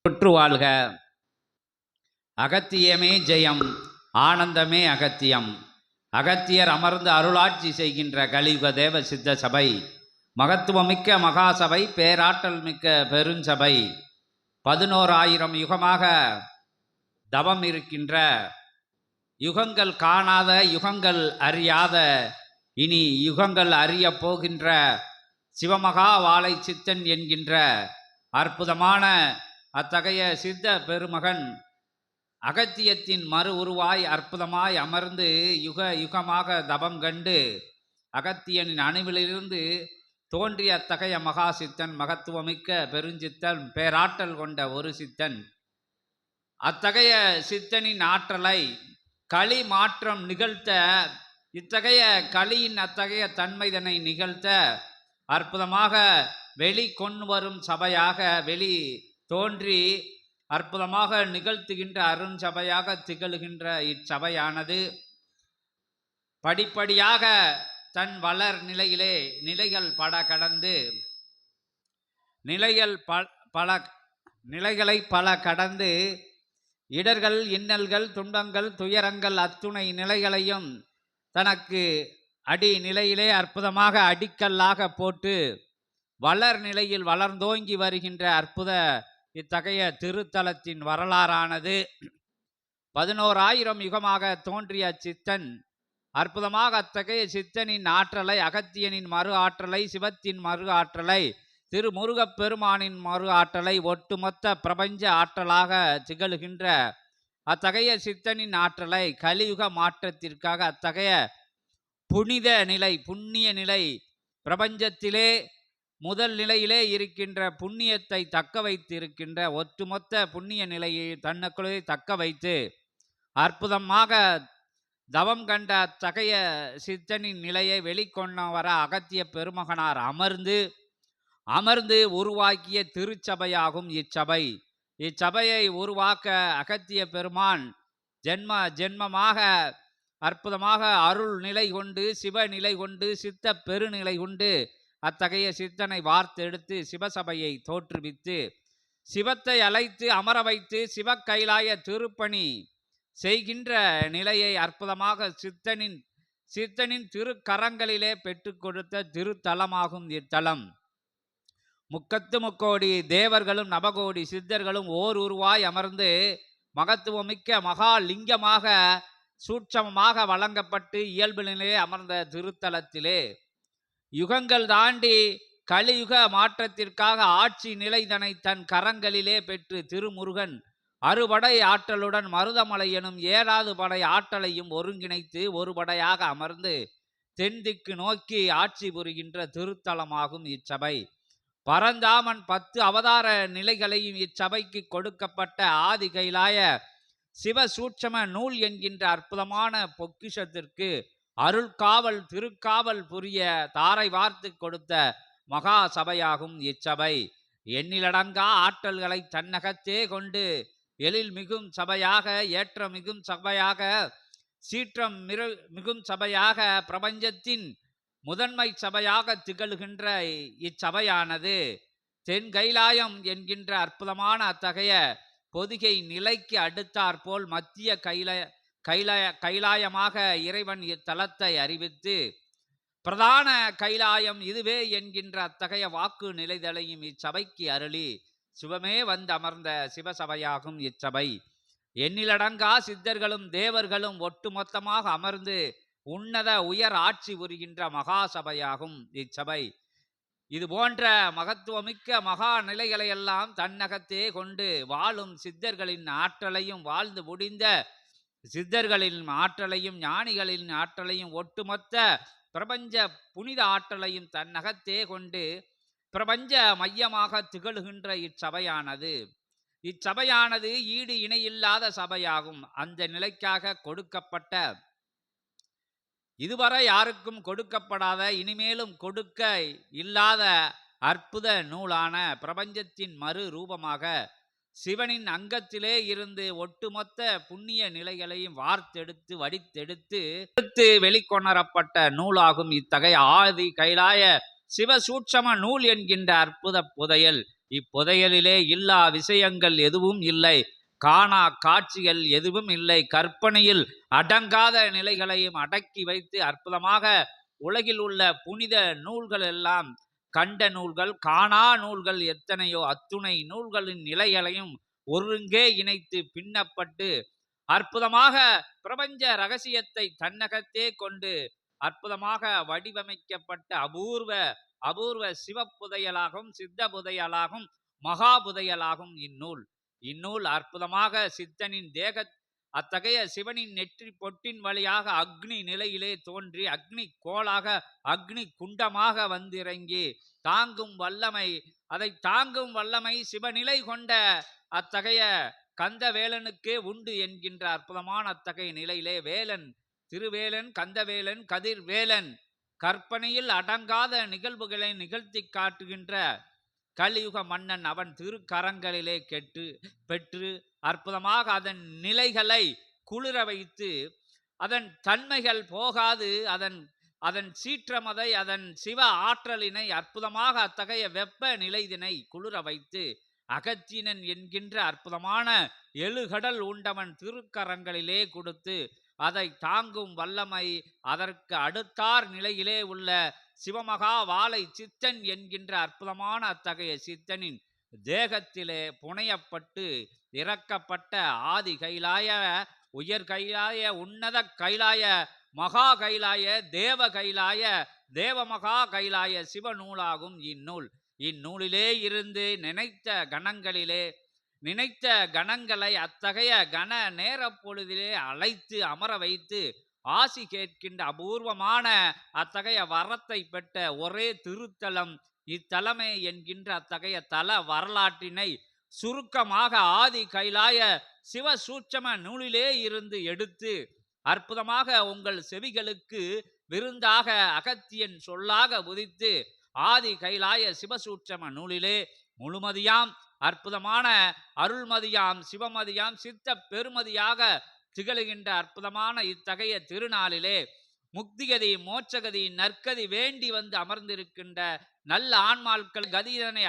தொற்று வாழ்க. அகத்தியமே ஜெயம், ஆனந்தமே அகத்தியம். அகத்தியர் அமர்ந்து அருளாட்சி செய்கின்ற கலியுக தேவ சித்த சபை, மகத்துவமிக்க மகாசபை, பேராற்றல் மிக்க பெருஞ்சபை, 11,000 யுகமாக தவம் இருக்கின்ற, யுகங்கள் காணாத, யுகங்கள் அறியாத, இனி யுகங்கள் அறிய போகின்ற சிவமகா வாழை சித்தன் என்கின்ற அற்புதமான அத்தகைய சித்த பெருமகன் அகத்தியத்தின் மறு உருவாய் அற்புதமாய் அமர்ந்து யுக யுகமாக தபம் கண்டு அகத்தியனின் அணுவிலிருந்து தோன்றிய அத்தகைய மகா சித்தன், மகத்துவமிக்க பெருஞ்சித்தன், பேராற்றல் கொண்ட ஒரு சித்தன். அத்தகைய சித்தனின் ஆற்றலை களி மாற்றம் நிகழ்த்த, இத்தகைய களியின் அத்தகைய தன்மைதனை நிகழ்த்த அற்புதமாக வெளி கொண்டு வரும் சபையாக வெளி தோன்றி அற்புதமாக நிகழ்த்துகின்ற அருஞ்சபையாக திகழ்கின்ற இச்சபையானது படிப்படியாக தன் வளர் நிலையிலே நிலைகள் பல கடந்து நிலைகளை பல கடந்து இடர்கள், இன்னல்கள், துன்பங்கள், துயரங்கள் அத்துணை நிலைகளையும் தனக்கு அடி நிலையிலே அற்புதமாக அடிக்கல்லாக போட்டு வளர் நிலையில் வளர்ந்தோங்கி வருகின்ற அற்புத இத்தகைய திருத்தலத்தின் வரலாறானது 11,000 யுகமாக தோன்றிய சித்தன் அற்புதமாக அத்தகைய சித்தனின் ஆற்றலை, அகத்தியனின் மறு ஆற்றலை, சிவத்தின் மறு ஆற்றலை, திருமுருகப் பெருமானின் மறு ஆற்றலை, ஒட்டுமொத்த பிரபஞ்ச ஆற்றலாக திகழ்கின்ற அத்தகைய சித்தனின் ஆற்றலை கலியுக மாற்றத்திற்காக அத்தகைய புனித நிலை, புண்ணிய நிலை, பிரபஞ்சத்திலே முதல் நிலையிலே இருக்கின்ற புண்ணியத்தை தக்க வைத்து இருக்கின்ற ஒட்டுமொத்த புண்ணிய நிலையை தன்னுக்குள்ளே தக்க வைத்து அற்புதமாக தவம் கண்ட அத்தகைய சித்தனின் நிலையை வெளிக்கொண்டு வர அகத்திய பெருமகனார் அமர்ந்து உருவாக்கிய திருச்சபையாகும் இச்சபை. இச்சபையை உருவாக்க அகத்திய பெருமான் ஜென்மமாக அற்புதமாக அருள் நிலை கொண்டு, சிவ நிலை கொண்டு, சித்த பெருநிலை கொண்டு அத்தகைய சித்தனை வார்த்தெடுத்து சிவசபையை தோற்றுவித்து சிவத்தை அழைத்து அமர வைத்து சிவ கைலாய திருப்பணி செய்கின்ற நிலையை அற்புதமாக சித்தனின் திருக்கரங்களிலே பெற்று கொடுத்த திருத்தலமாகும் இத்தலம். முக்கத்து முக்கோடி தேவர்களும் நவகோடி சித்தர்களும் ஓர் உருவாய் அமர்ந்து மகத்துவமிக்க மகாலிங்கமாக சூட்சமமாக வழங்கப்பட்டு இயல்பு நிலையே அமர்ந்த திருத்தலத்திலே யுகங்கள் தாண்டி கலியுக மாற்றத்திற்காக ஆட்சி நிலைதனை தன் கரங்களிலே பெற்று திருமுருகன் அறுபடை ஆற்றலுடன் மருதமலை எனும் 7வது படை ஆற்றலையும் ஒருங்கிணைத்து ஒரு படையாக அமர்ந்து தென்திக்கு நோக்கி ஆட்சி புரிகின்ற திருத்தலமாகும் இச்சபை. பரந்தாமன் 10 அவதார நிலைகளையும் இச்சபைக்கு கொடுக்கப்பட்ட ஆதி கைலாய சிவ சூட்சம நூல் என்கின்ற அற்புதமான பொக்கிஷத்திற்கு அருள் காவல் திருக்காவல் புரிய தாரை வார்த்து கொடுத்த மகா சபையாகும் இச்சபை. எண்ணிலடங்கா ஆற்றல்களை தன்னகத்தே கொண்டு எழில் மிகும் சபையாக, ஏற்ற மிகும் சபையாக, சீற்றம் மிகும் சபையாக, பிரபஞ்சத்தின் முதன்மை சபையாக திகழ்கின்ற இச்சபையானது தென் கைலாயம் என்கின்ற அற்புதமான அத்தகைய பொதிகை நிலைக்கு அடுத்தாற்போல் மத்திய கைலாயமாக இறைவன் இத்தலத்தை அறிவித்து பிரதான கைலாயம் இதுவே என்கின்ற அத்தகைய வாக்கு நிலைதலையும் இச்சபைக்கு அருளி சிவமே வந்து அமர்ந்த சிவசபையாகும் இச்சபை. எண்ணிலடங்கா சித்தர்களும் தேவர்களும் ஒட்டுமொத்தமாக அமர்ந்து உன்னத உயர் ஆட்சி புரிகின்ற மகாசபையாகும் இச்சபை. இது போன்ற மகத்துவமிக்க மகா நிலைகளையெல்லாம் தன்னகத்தே கொண்டு வாழும் சித்தர்களின் ஆற்றலையும், வாழ்ந்து முடிந்த சித்தர்களின் ஆற்றலையும், ஞானிகளின் ஆற்றலையும், ஒட்டுமொத்த பிரபஞ்ச புனித ஆற்றலையும் தன்னகத்தே கொண்டு பிரபஞ்ச மையமாக திகழ்கின்ற இச்சபையானது ஈடு இணையில்லாத சபையாகும். அந்த நிலைக்காக கொடுக்கப்பட்ட, இதுவரை யாருக்கும் கொடுக்கப்படாத, இனிமேலும் கொடுக்க இல்லாத அற்புத நூலான பிரபஞ்சத்தின் மறு ரூபமாக சிவனின் அங்கத்திலே இருந்து ஒட்டுமொத்த புண்ணிய நிலைகளையும் வார்த்தெடுத்து வடித்தெடுத்து வெளிக்கொணரப்பட்ட நூலாகும் இத்தகைய ஆதி கைலாய சிவ சூட்சம நூல் என்கின்ற அற்புத புதையல் இப்புதையலிலே இல்லா விஷயங்கள் எதுவும் இல்லை. காணா காட்சிகள் எதுவும் இல்லை. கற்பனையில் அடங்காத நிலைகளையும் அடக்கி வைத்து அற்புதமாக உலகில் உள்ள புனித நூல்கள் எல்லாம், கண்ட நூல்கள், காணா நூல்கள் எத்தனையோ அத்துணை நூல்களின் நிலைகளையும் ஒருங்கே இணைத்து பின்னப்பட்டு அற்புதமாக பிரபஞ்ச ரகசியத்தை தன்னகத்தே கொண்டு அற்புதமாக வடிவமைக்கப்பட்ட அபூர்வ அபூர்வ சிவப்புதையலாகும், சித்த புதையலாகும், மகா புதையலாகும் இந்நூல். இந்நூல் அற்புதமாக சித்தனின் தேக அத்தகைய சிவனின் நெற்றி பொட்டின் வழியாக அக்னி நிலையிலே தோன்றி அக்னி கோளாக அக்னி குண்டமாக வந்திறங்கி தாங்கும் வல்லமை, அதை தாங்கும் வல்லமை சிவநிலை கொண்ட அத்தகைய கந்த வேலனுக்கே உண்டு என்கின்ற அற்புதமான அத்தகைய நிலையிலே வேலன், திருவேலன், கந்தவேலன், கதிர்வேலன் கற்பனையில் அடங்காத நிகழ்வுகளை நிகழ்த்தி காட்டுகின்ற கலியுக மன்னன் அவன் திருக்கரங்களிலே பெற்று அற்புதமாக அதன் நிலைகளை குளிர வைத்து அதன் தன்மைகள் போகாது அதன் அதன் சீற்றமதை அதன் சிவ ஆற்றலினை அற்புதமாக அத்தகைய வெப்ப நிலைதினை குளிர வைத்து அகத்தினன் என்கின்ற அற்புதமான எழுகடல் உண்டவன் திருக்கரங்களிலே கொடுத்து அதை தாங்கும் வல்லமை அதற்கு அடுத்தார் நிலையிலே உள்ள சிவமகா வாழை சித்தன் என்கின்ற அற்புதமான அத்தகைய சித்தனின் தேகத்திலே புனையப்பட்டு இறக்கப்பட்ட ஆதி கைலாய, உயர் கைலாய, உன்னத கைலாய, மகா கைலாய, தேவ கைலாய, தேவமகா கைலாய சிவநூலாகும் இந்நூல். இந்நூலிலே இருந்து நினைத்த கணங்களை அத்தகைய கண நேர பொழுதிலே அழைத்து அமர வைத்து ஆசி கேட்கின்ற அபூர்வமான அத்தகைய வரத்தை பெற்ற ஒரே திருத்தலம் இத்தலமே என்கின்ற அத்தகைய தல வரலாற்றினை சுருக்கமாக ஆதி கைலாய சிவ சூட்சம நூலிலே இருந்து எடுத்து அற்புதமாக உங்கள் செவிகளுக்கு விருந்தாக அகத்தியன் சொல்லாக உதித்து ஆதி கைலாய சிவசூட்சம நூலிலே முழுமதியாம் அற்புதமான அருள்மதியாம் சிவமதியாம் சித்த பெருமதியாக திகழுகின்ற அற்புதமான இத்தகைய திருநாளிலே முக்திகதி, மோட்சகதி, நற்கதி வேண்டி வந்து அமர்ந்திருக்கின்ற நல்ல ஆன்மாக்கள் கதிதனை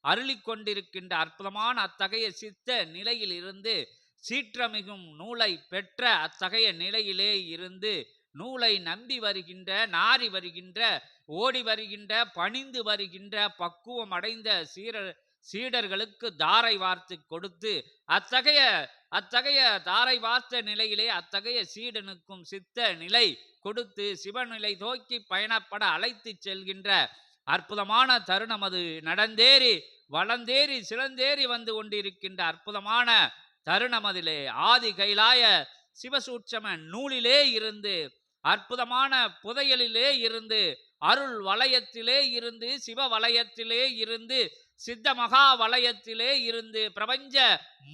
அருளிக் கொண்டிருக்கின்ற அற்புதமான அத்தகைய சித்த நிலையில் இருந்து சீற்றமிகும் நூலை பெற்ற அத்தகைய நிலையிலே இருந்து நூலை நம்பி வருகின்ற, நாரி வருகின்ற, ஓடி வருகின்ற, பணிந்து வருகின்ற பக்குவம் அடைந்த சீடர்களுக்கு தாரை வார்த்து கொடுத்து அத்தகைய அத்தகைய தாரை வார்த்த நிலையிலே அத்தகைய சீடனுக்கும் சித்த நிலை கொடுத்து சிவநிலை நோக்கி பயணப்பட அழைத்து செல்கின்ற அற்புதமான தருணம் அது நடந்தேறி வளந்தேறி சிறந்தேறி வந்து கொண்டிருக்கின்ற அற்புதமான தருணம் அதிலே ஆதி கைலாய சிவசூட்சம நூலிலே இருந்து அற்புதமான புதையலிலே இருந்து அருள் வளையத்திலே இருந்து சிவ வளையத்திலே இருந்து சித்த மகா வளையத்திலே இருந்து பிரபஞ்ச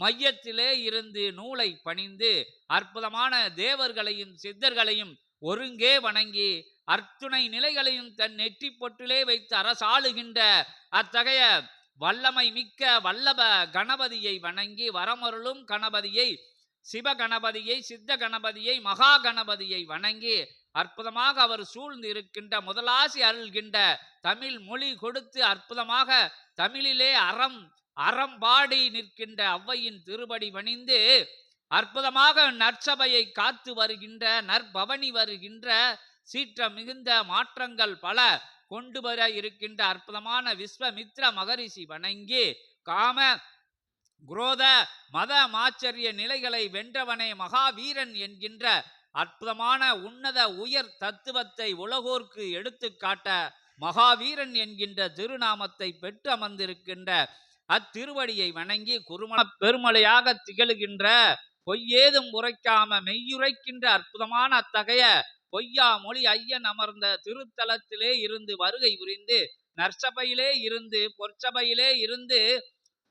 மையத்திலே இருந்து நூலை பணிந்து அற்புதமான தேவர்களையும் சித்தர்களையும் ஒருங்கே வணங்கி அத்துணை நிலைகளையும் தன் நெற்றி பொட்டிலே வைத்து அரசாளுகின்ற அத்தகைய வல்லமை மிக்க வல்லப கணபதியை வணங்கி வரமருளும் கணபதியை, சிவ கணபதியை, சித்த கணபதியை, மகா கணபதியை வணங்கி அற்புதமாக அவர் சூழ்ந்து இருக்கின்ற முதலாசி அருள்கின்ற தமிழ் மொழி கொடுத்து அற்புதமாக தமிழிலே அறம்பாடி நிற்கின்ற அவ்வையின் திருபடி பணிந்து அற்புதமாக நற்சபையை காத்து வருகின்ற நற்பவனி வருகின்ற சீற்ற மிகுந்த மாற்றங்கள் பல கொண்டு வர இருக்கின்ற அற்புதமான விஸ்வமித்ர மகரிஷி வணங்கி காம குரோத மத மாச்சரிய நிலைகளை வென்றவனே மகாவீரன் என்கின்ற அற்புதமான உன்னத உயர் தத்துவத்தை உலகோர்க்கு எடுத்து காட்ட மகாவீரன் என்கின்ற திருநாமத்தை பெற்று அமர்ந்திருக்கின்ற அத்திருவடியை வணங்கி குருமண பெருமலையாக திகழ்கின்ற பொய்யேதும் உரைக்காம மெய்யுரைக்கின்ற அற்புதமான அத்தகைய பொய்யா மொழி ஐயன் அமர்ந்த திருத்தலத்திலே இருந்து வருகை புரிந்து நற்சபையிலே இருந்து பொற்சபையிலே இருந்து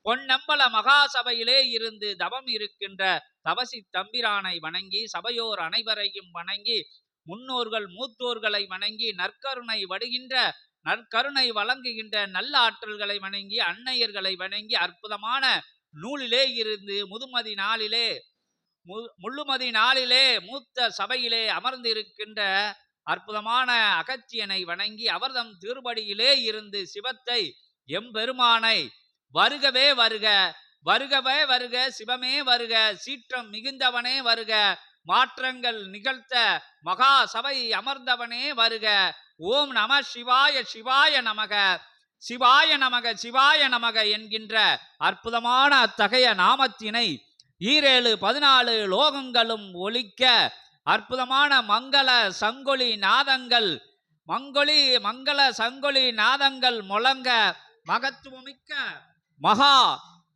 பொன்னம்பல மகாசபையிலே இருந்து தவம் இருக்கின்ற தவசி தம்பிரானை வணங்கி சபையோர் அனைவரையும் வணங்கி முன்னோர்கள் மூத்தோர்களை வணங்கி நற்கருணை வடுகின்ற நற்கருணை வழங்குகின்ற நல்ல ஆற்றல்களை வணங்கி அன்னையர்களை வணங்கி அற்புதமான நூலிலே இருந்து முள்ளுமதி நாளிலே மூத்த சபையிலே அமர்ந்திருக்கின்ற அற்புதமான அகத்தியனை வணங்கி அவர்தம் திருபடியிலே இருந்து சிவத்தை எம்பெருமானை வருகவே வருக, வருகவே வருக, சிவமே வருக, சீற்றம் மிகுந்தவனே வருக, மாற்றங்கள் நிகழ்த்த மகா சபை அமர்ந்தவனே வருக. ஓம் நம சிவாய சிவாய நமக, சிவாய நமக சிவாய நமக என்கின்ற அற்புதமான அத்தகைய நாமத்தினை 14 லோகங்களும் ஒலிக்க அற்புதமான மங்கள சங்கொலி நாதங்கள், மங்கள சங்கொலி நாதங்கள் முழங்க மகத்துவமிக்க மகா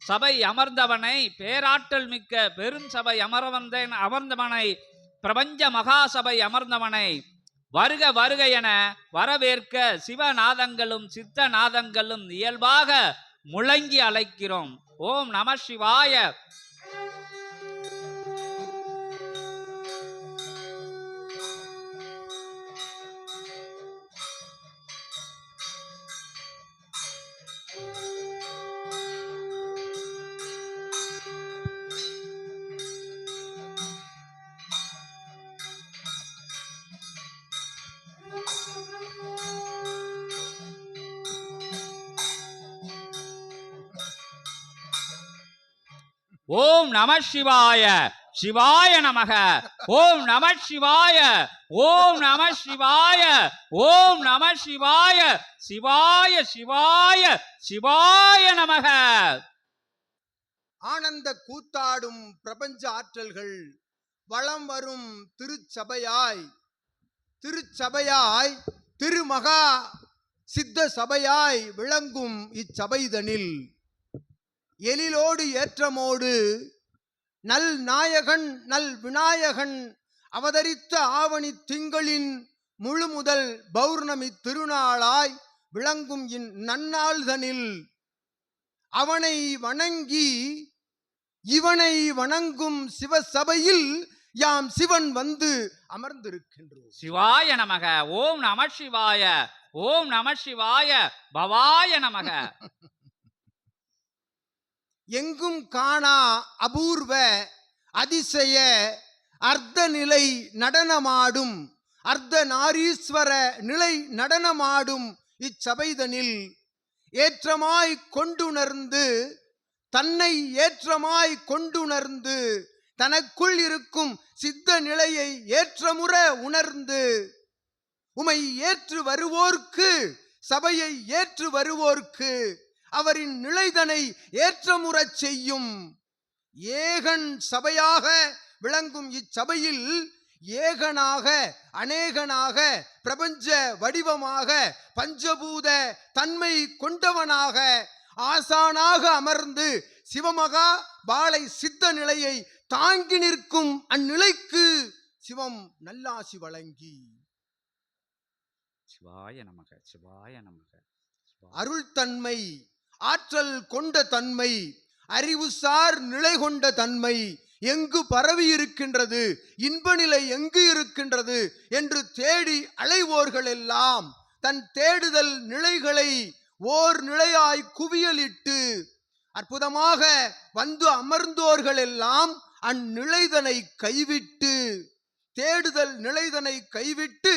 சபை அமர்ந்தவனை, பேராற்றல் மிக்க பெரும் சபை அமர்ந்தவனை, பிரபஞ்ச மகாசபை அமர்ந்தவனை வருக வருக என வரவேற்க சிவநாதங்களும் சித்தநாதங்களும் இயல்பாக முழங்கி அழைக்கிறோம். ஓம் நம சிவாய. ஓம் நம சிவாய சிவாய நமக. ஓம் நம சிவாய, ஓம் நம சிவாய, ஓம் நம சிவாய, சிவாய சிவாய சிவாய நமக. ஆனந்த கூத்தாடும் பிரபஞ்ச ஆற்றல்கள் வளம் வரும் திருச்சபையாய் திருமகா சித்த சபையாய் விளங்கும் இச்சபைதனில் எழிலோடு ஏற்றமோடு நல் நாயகன் நல் விநாயகன் அவதரித்த ஆவணி திங்களின் முழு முதல் பௌர்ணமி திருநாளாய் விளங்கும் இந்நன்னாள்தனில் அவனை வணங்கி இவனை வணங்கும் சிவசபையில் யாம் சிவன் வந்து அமர்ந்திருக்கின்றோம். சிவாய நமக. ஓம் நம சிவாய, ஓம் நம சிவாய, பவாய நமக. எங்கும் காணா அபூர்வ அதிசய அர்த்த நிலை நடனமாடும் அர்த்த நாரீஸ்வர நிலை நடனமாடும் இச்சபைதனில் ஏற்றமாய் கொண்டுணர்ந்து தன்னை ஏற்றமாய் கொண்டுணர்ந்து தனக்குள் இருக்கும் சித்த நிலையை ஏற்றமுற உணர்ந்து உமை ஏற்று வருவோர்க்கு சபையை ஏற்று வருவோர்க்கு அவரின் நிலைதனை ஏற்றமுறச் செய்யும் ஏகன் சபையாக விளங்கும் இச்சபையில் ஏகனாக அநேகனாக பிரபஞ்ச வடிவமாக பஞ்சபூத தன்மை கொண்டவனாக ஆசானாக அமர்ந்து சிவமகா பாலை சித்த நிலையை தாங்கி நிற்கும் அந்நிலைக்கு சிவம் நல்லாசி வழங்கி. சிவாய நமக, சிவாய நமக. அருள் தன்மை, ஆற்றல் கொண்ட தன்மை, அறிவுசார் நிலை கொண்ட தன்மை எங்கு பரவி இருக்கின்றது, இன்ப நிலை எங்கு இருக்கின்றது என்று தேடி அலைவோர்கள் எல்லாம் தன் தேடுதல் நிலைகளை ஓர் நிலையாய் குவியலிட்டு அற்புதமாக வந்து அமர்ந்தோர்கள் எல்லாம் அந்நிலைதனை கைவிட்டு தேடுதல் நிலைதனை கைவிட்டு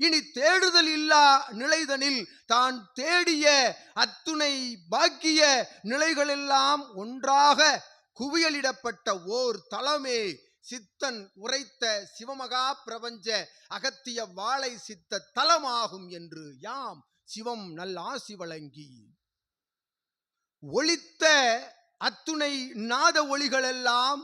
இனி தேடுதல் இல்லா நிலைதனில் தான் தேடிய அத்துணை பாக்கிய நிலைகளெல்லாம் ஒன்றாக குவியலிடப்பட்ட ஓர் தலமே சித்தன் உரைத்த சிவமகா பிரபஞ்ச அகத்திய வாழை சித்த தலமாகும் என்று யாம் சிவம் நல்லாசி வழங்கி ஒளித்த அத்துணை நாத ஒளிகளெல்லாம்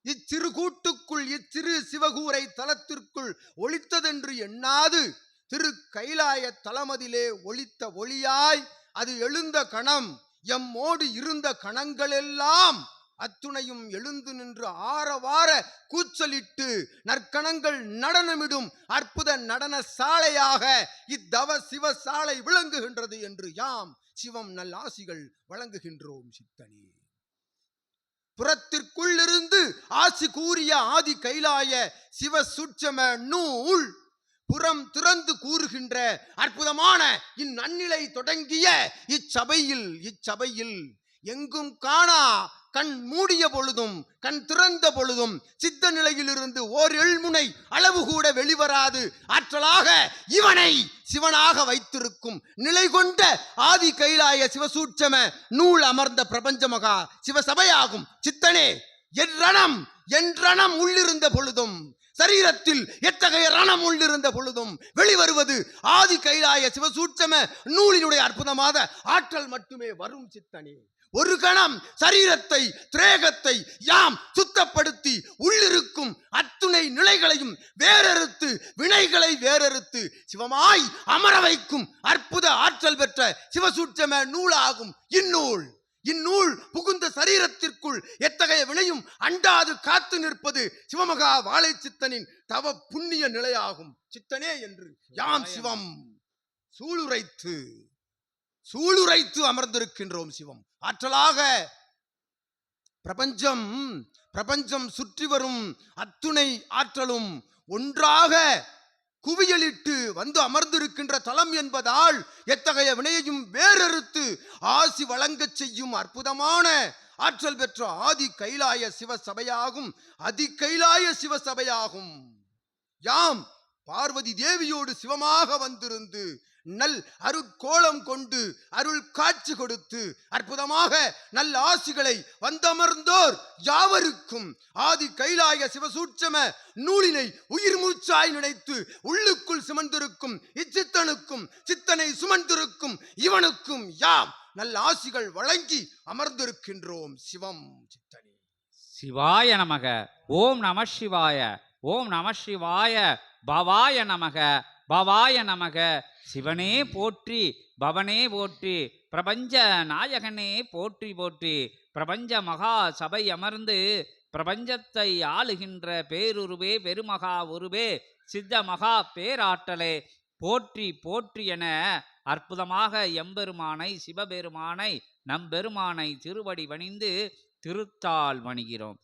இச்சிறு கூட்டுக்குள் இச்சிறு சிவகூரை தலத்திற்குள் ஒளித்ததென்று எண்ணாது திரு கைலாய தலமதிலே ஒளித்த ஒளியாய் அது எழுந்த கணம் எம்மோடு இருந்த கணங்களெல்லாம் அத்துணையும் எழுந்து நின்று ஆரவார கூச்சலிட்டு நற்கணங்கள் நடனமிடும் அற்புத நடன சாலையாக இத்தவ சிவ சாலை விளங்குகின்றது என்று யாம் சிவம் நல்லாசிகள் வழங்குகின்றோம். சித்தனே, புறத்திற்குள் இருந்து ஆசி கூறிய ஆதி கைலாய சிவ சூட்சம நூல் புறம் திறந்து கூறுகின்ற அற்புதமான இந்நன்னிலை தொடங்கிய இச்சபையில் எங்கும் காணா கண் மூடிய பொழுதும் கண் திறந்த பொழுதும் சித்த நிலையிலிருந்து ஓர் எள்முனை அளவு கூட வெளிவராது ஆற்றலாக இவனை சிவனாக வைத்திருக்கும் நிலை கொண்ட ஆதி கைலாய சிவசூட்சம நூல் அமர்ந்த பிரபஞ்ச மகா சிவசபையாகும். சித்தனே, என் ரணம் உள்ளிருந்த பொழுதும் சரீரத்தில் எத்தகைய ரணம் உள்ளிருந்த பொழுதும் வெளிவருவது ஆதி கைலாய சிவசூட்சம நூலினுடைய அற்புதமான ஆற்றல் மட்டுமே வரும். சித்தனே, ஒரு கணம் சரீரத்தை திரேகத்தை யாம் சுத்தப்படுத்தி உள்ளிருக்கும் அத்துணை நிலைகளையும் வேறறுத்து வினைகளை வேறறுத்து சிவமாய் அமர வைக்கும் அற்புத ஆற்றல் பெற்ற சிவசூட்சம நூலாகும் இந்நூல் புகுந்த சரீரத்திற்குள் எத்தகைய வினையும் அண்டாது காத்து நிற்பது சிவமகா வாழை சித்தனின் தவ புண்ணிய நிலையாகும். சித்தனே என்று யாம் சிவம் சூளுரைத்து அமர்ந்திருக்கின்றோம். சிவம் ஆற்றலாக பிரபஞ்சம் சுற்றி வரும் அத்துணை ஆற்றலும் ஒன்றாக குவியலிட்டு வந்து அமர்ந்திருக்கின்ற தலம் என்பதால் எத்தகைய வினையையும் வேறறுத்து ஆசி வழங்கச் செய்யும் அற்புதமான ஆற்றல் பெற்ற ஆதி கைலாய சிவசபையாகும். அதிகைலாய சிவசபையாகும். யாம் பார்வதி தேவியோடு சிவமாக வந்திருந்து நல் அருட்கோலம் கொண்டு அருள் காட்சி கொடுத்து அற்புதமாக நல்ல ஆசிகளை வந்தமர்ந்தோர் யாவருக்கும் ஆதி கைலாய சிவசூட்சம நூலினை உயிர் மூச்சாய் நினைத்து உள்ளுக்குள் சுமந்திருக்கும் இச்சித்தனுக்கும் சித்தனை சுமந்திருக்கும் இவனுக்கும் யாம் நல்ல ஆசிகள் வழங்கி அமர்ந்திருக்கின்றோம். சிவம் சித்தனே. சிவாய நமக. ஓம் நம சிவாய. ஓம் நம சிவாய. பவாய நமக. பவாய நமக. சிவனே போற்றி, பவனே போற்றி, பிரபஞ்ச நாயகனே போற்றி போற்றி. பிரபஞ்ச மகா சபை அமர்ந்து பிரபஞ்சத்தை ஆளுகின்ற பேருருவே, பெருமகா உருவே, சித்த மகா பேராற்றலே போற்றி போற்றி என அற்புதமாக எம்பெருமானை சிவபெருமானை நம்பெருமானை திருவடி வணிந்து திருத்தால் வணிகிறோம்.